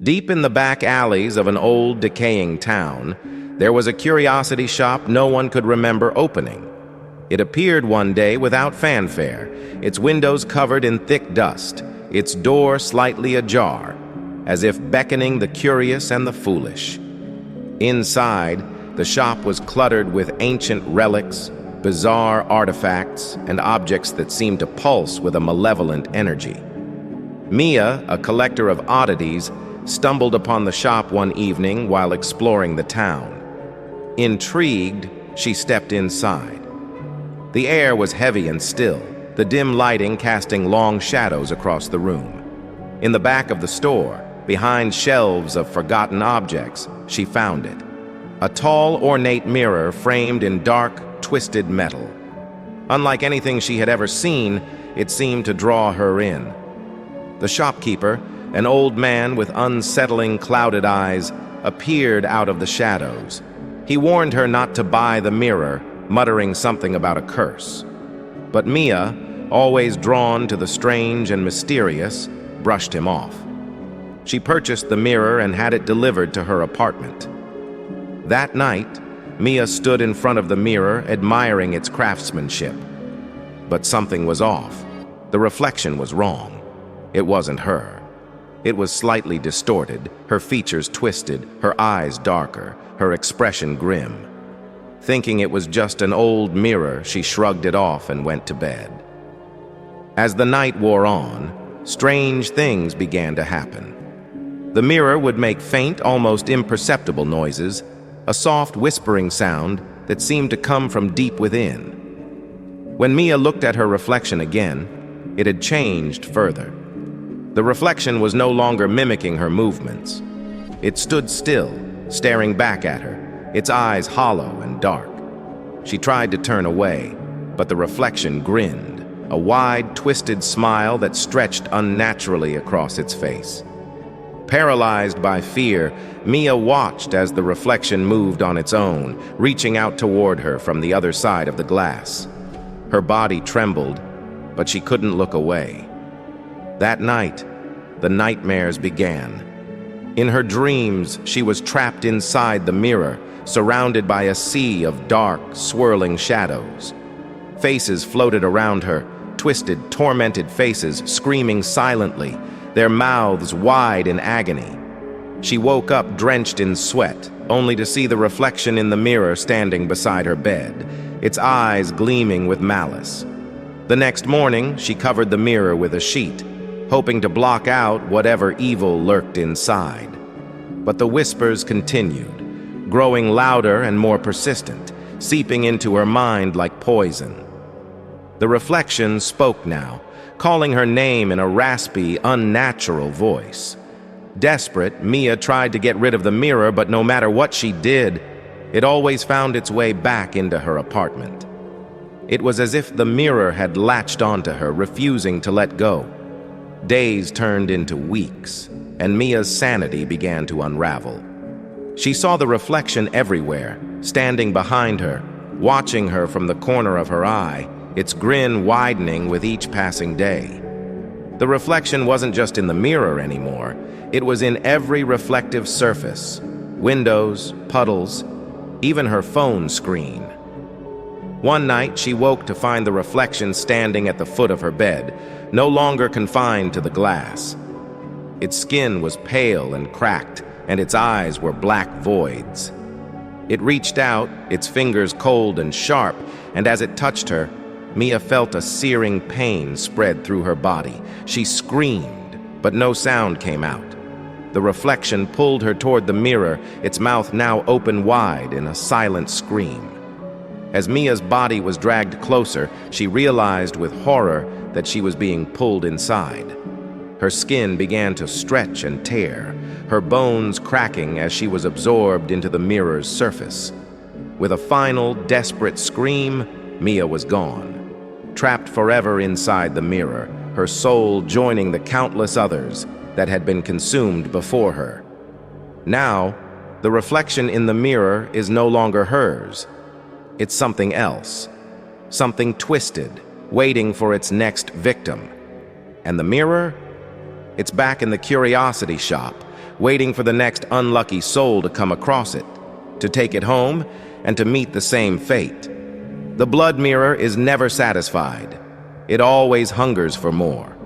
Deep in the back alleys of an old, decaying town, there was a curiosity shop no one could remember opening. It appeared one day without fanfare, its windows covered in thick dust, its door slightly ajar, as if beckoning the curious and the foolish. Inside, the shop was cluttered with ancient relics, bizarre artifacts, and objects that seemed to pulse with a malevolent energy. Mia, a collector of oddities, stumbled upon the shop one evening while exploring the town. Intrigued, she stepped inside. The air was heavy and still, the dim lighting casting long shadows across the room. In the back of the store, behind shelves of forgotten objects, she found it. A tall, ornate mirror framed in dark, twisted metal. Unlike anything she had ever seen, it seemed to draw her in. The shopkeeper, an old man with unsettling, clouded eyes, appeared out of the shadows. He warned her not to buy the mirror, muttering something about a curse. But Mia, always drawn to the strange and mysterious, brushed him off. She purchased the mirror and had it delivered to her apartment. That night, Mia stood in front of the mirror, admiring its craftsmanship. But something was off. The reflection was wrong. It wasn't her. It was slightly distorted, her features twisted, her eyes darker, her expression grim. Thinking it was just an old mirror, she shrugged it off and went to bed. As the night wore on, strange things began to happen. The mirror would make faint, almost imperceptible noises, a soft whispering sound that seemed to come from deep within. When Mia looked at her reflection again, it had changed further. The reflection was no longer mimicking her movements. It stood still, staring back at her, its eyes hollow and dark. She tried to turn away, but the reflection grinned, a wide, twisted smile that stretched unnaturally across its face. Paralyzed by fear, Mia watched as the reflection moved on its own, reaching out toward her from the other side of the glass. Her body trembled, but she couldn't look away. That night, the nightmares began. In her dreams, she was trapped inside the mirror, surrounded by a sea of dark, swirling shadows. Faces floated around her, twisted, tormented faces screaming silently, their mouths wide in agony. She woke up drenched in sweat, only to see the reflection in the mirror standing beside her bed, its eyes gleaming with malice. The next morning, she covered the mirror with a sheet, hoping to block out whatever evil lurked inside. But the whispers continued, growing louder and more persistent, seeping into her mind like poison. The reflection spoke now, calling her name in a raspy, unnatural voice. Desperate, Mia tried to get rid of the mirror, but no matter what she did, it always found its way back into her apartment. It was as if the mirror had latched onto her, refusing to let go. Days turned into weeks, and Mia's sanity began to unravel. She saw the reflection everywhere, standing behind her, watching her from the corner of her eye, its grin widening with each passing day. The reflection wasn't just in the mirror anymore, it was in every reflective surface, windows, puddles, even her phone screen. One night, she woke to find the reflection standing at the foot of her bed, no longer confined to the glass. Its skin was pale and cracked, and its eyes were black voids. It reached out, its fingers cold and sharp, and as it touched her, Mia felt a searing pain spread through her body. She screamed, but no sound came out. The reflection pulled her toward the mirror, its mouth now open wide in a silent scream. As Mia's body was dragged closer, she realized with horror that she was being pulled inside. Her skin began to stretch and tear, her bones cracking as she was absorbed into the mirror's surface. With a final, desperate scream, Mia was gone. Trapped forever inside the mirror, her soul joining the countless others that had been consumed before her. Now, the reflection in the mirror is no longer hers. It's something else, something twisted, waiting for its next victim. And the mirror? It's back in the curiosity shop, waiting for the next unlucky soul to come across it, to take it home, and to meet the same fate. The blood mirror is never satisfied. It always hungers for more.